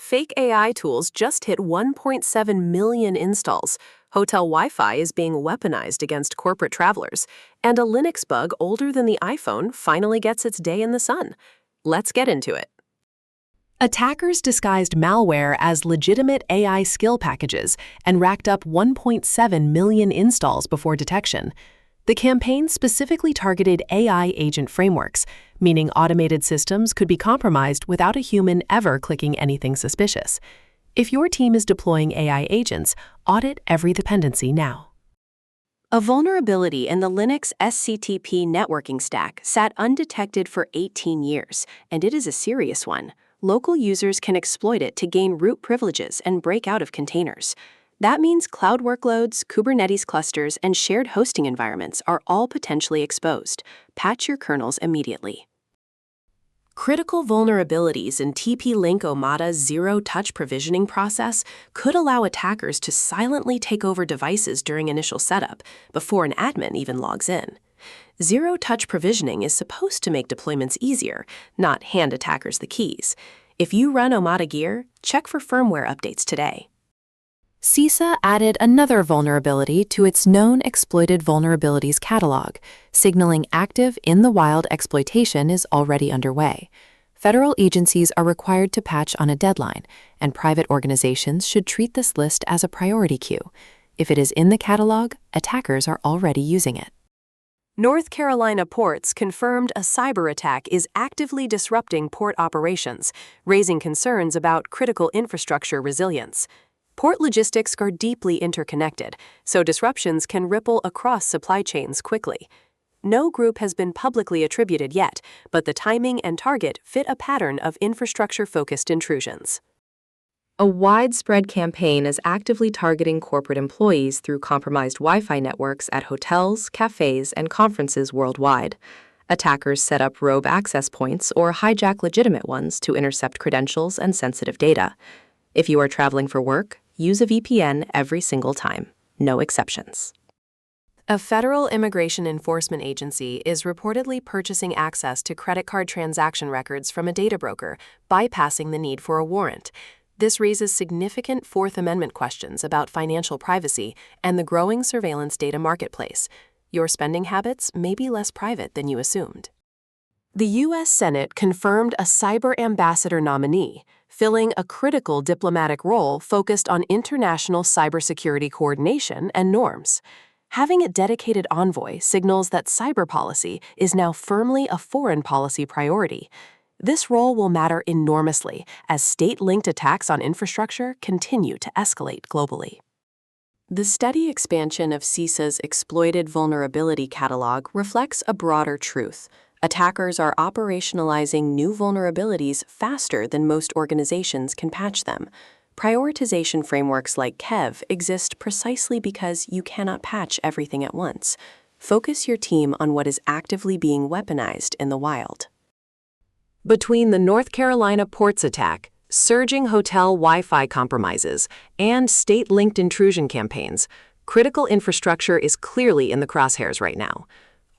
Fake AI tools just hit 1.7 million installs. Hotel Wi-Fi is being weaponized against corporate travelers. And a Linux bug older than the iPhone finally gets its day in the sun. Let's get into it. Attackers disguised malware as legitimate AI skill packages and racked up 1.7 million installs before detection. The campaign specifically targeted AI agent frameworks, meaning automated systems could be compromised without a human ever clicking anything suspicious. If your team is deploying AI agents, audit every dependency now. A vulnerability in the Linux SCTP networking stack sat undetected for 18 years, and it is a serious one. Local users can exploit it to gain root privileges and break out of containers. That means cloud workloads, Kubernetes clusters, and shared hosting environments are all potentially exposed. Patch your kernels immediately. Critical vulnerabilities in TP-Link OMADA's zero-touch provisioning process could allow attackers to silently take over devices during initial setup, before an admin even logs in. Zero-touch provisioning is supposed to make deployments easier, not hand attackers the keys. If you run OMADA gear, check for firmware updates today. CISA added another vulnerability to its known exploited vulnerabilities catalog, signaling active in-the-wild exploitation is already underway. Federal agencies are required to patch on a deadline, and private organizations should treat this list as a priority queue. If it is in the catalog, attackers are already using it. North Carolina ports confirmed a cyber attack is actively disrupting port operations, raising concerns about critical infrastructure resilience. Port logistics are deeply interconnected, so disruptions can ripple across supply chains quickly. No group has been publicly attributed yet, but the timing and target fit a pattern of infrastructure-focused intrusions. A widespread campaign is actively targeting corporate employees through compromised Wi-Fi networks at hotels, cafes, and conferences worldwide. Attackers set up rogue access points or hijack legitimate ones to intercept credentials and sensitive data. If you are traveling for work, use a VPN every single time. No exceptions. A federal immigration enforcement agency is reportedly purchasing access to credit card transaction records from a data broker, bypassing the need for a warrant. This raises significant Fourth Amendment questions about financial privacy and the growing surveillance data marketplace. Your spending habits may be less private than you assumed. The U.S. Senate confirmed a cyber ambassador nominee, filling a critical diplomatic role focused on international cybersecurity coordination and norms. Having a dedicated envoy signals that cyber policy is now firmly a foreign policy priority. This role will matter enormously as state-linked attacks on infrastructure continue to escalate globally. The steady expansion of CISA's exploited vulnerability catalog reflects a broader truth. Attackers are operationalizing new vulnerabilities faster than most organizations can patch them. Prioritization frameworks like KEV exist precisely because you cannot patch everything at once. Focus your team on what is actively being weaponized in the wild. Between the North Carolina ports attack, surging hotel Wi-Fi compromises, and state-linked intrusion campaigns, critical infrastructure is clearly in the crosshairs right now.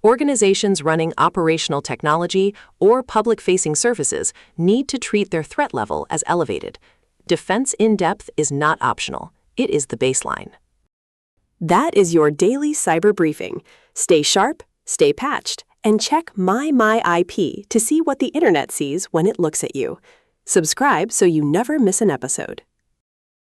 Organizations running operational technology or public-facing services need to treat their threat level as elevated. Defense in depth is not optional. It is the baseline. That is your daily cyber briefing. Stay sharp, stay patched, and check MonMyIP to see what the internet sees when it looks at you. Subscribe so you never miss an episode.